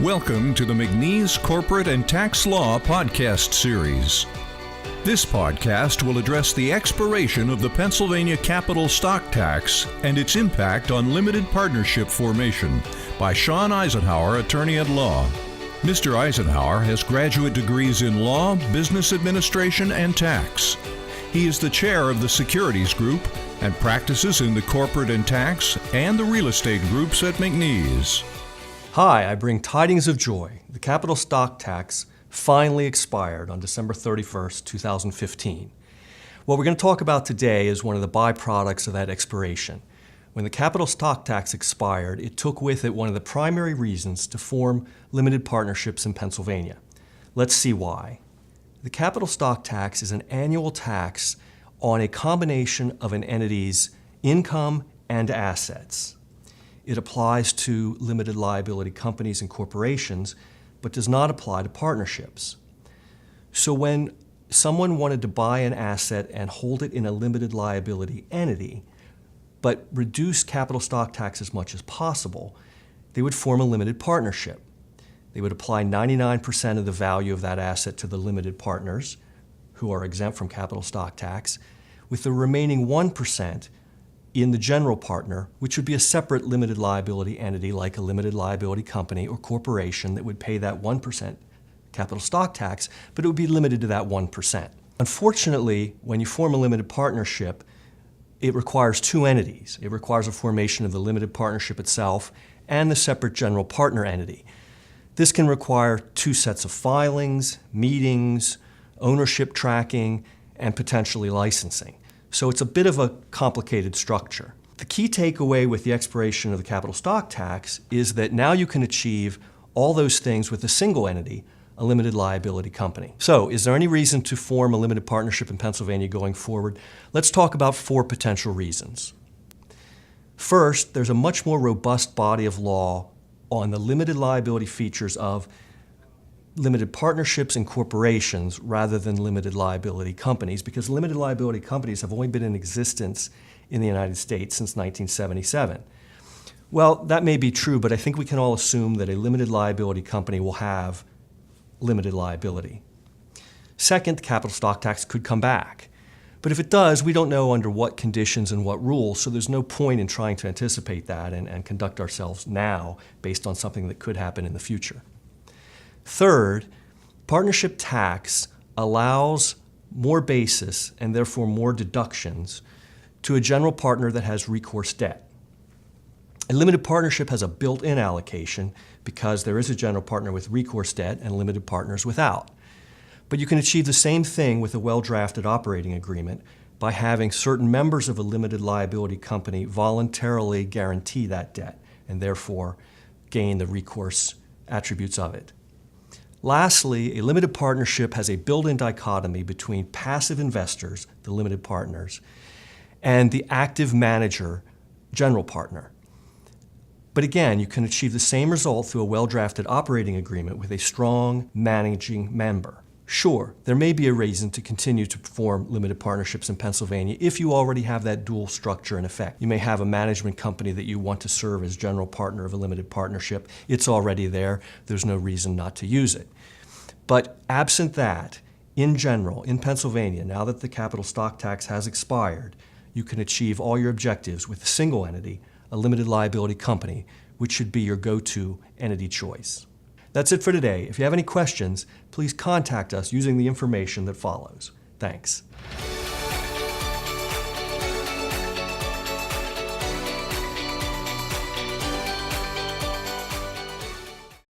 Welcome to the McNees Corporate and Tax Law podcast series. This podcast will address the expiration of the Pennsylvania capital stock tax and its impact on limited partnership formation by Shaun Eisenhauer, attorney at law. Mr. Eisenhauer has graduate degrees in law, business administration, and tax. He is the chair of the securities group and practices in the corporate and tax and the real estate groups at McNees. Hi, I bring tidings of joy. The capital stock tax finally expired on December 31st, 2015. What we're going to talk about today is one of the byproducts of that expiration. When the capital stock tax expired, it took with it one of the primary reasons to form limited partnerships in Pennsylvania. Let's see why. The capital stock tax is an annual tax on a combination of an entity's income and assets. It applies to limited liability companies and corporations, but does not apply to partnerships. So when someone wanted to buy an asset and hold it in a limited liability entity, but reduce capital stock tax as much as possible, they would form a limited partnership. They would apply 99% of the value of that asset to the limited partners, who are exempt from capital stock tax, with the remaining 1% in the general partner, which would be a separate limited liability entity like a limited liability company or corporation that would pay that 1% capital stock tax, but it would be limited to that 1%. Unfortunately, when you form a limited partnership, it requires two entities. It requires a formation of the limited partnership itself and the separate general partner entity. This can require two sets of filings, meetings, ownership tracking, and potentially licensing. So it's a bit of a complicated structure. The key takeaway with the expiration of the capital stock tax is that now you can achieve all those things with a single entity, a limited liability company. So is there any reason to form a limited partnership in Pennsylvania going forward? Let's talk about four potential reasons. First, there's a much more robust body of law on the limited liability features of limited partnerships and corporations rather than limited liability companies, because limited liability companies have only been in existence in the United States since 1977. Well, that may be true, but I think we can all assume that a limited liability company will have limited liability. Second, the capital stock tax could come back. But if it does, we don't know under what conditions and what rules, so there's no point in trying to anticipate that and conduct ourselves now based on something that could happen in the future. Third, partnership tax allows more basis and therefore more deductions to a general partner that has recourse debt. A limited partnership has a built-in allocation because there is a general partner with recourse debt and limited partners without. But you can achieve the same thing with a well-drafted operating agreement by having certain members of a limited liability company voluntarily guarantee that debt and therefore gain the recourse attributes of it. Lastly, a limited partnership has a built-in dichotomy between passive investors, the limited partners, and the active manager, general partner. But again, you can achieve the same result through a well-drafted operating agreement with a strong managing member. Sure, there may be a reason to continue to form limited partnerships in Pennsylvania if you already have that dual structure in effect. You may have a management company that you want to serve as general partner of a limited partnership. It's already there. There's no reason not to use it. But absent that, in general, in Pennsylvania, now that the capital stock tax has expired, you can achieve all your objectives with a single entity, a limited liability company, which should be your go-to entity choice. That's it for today. If you have any questions, please contact us using the information that follows. Thanks.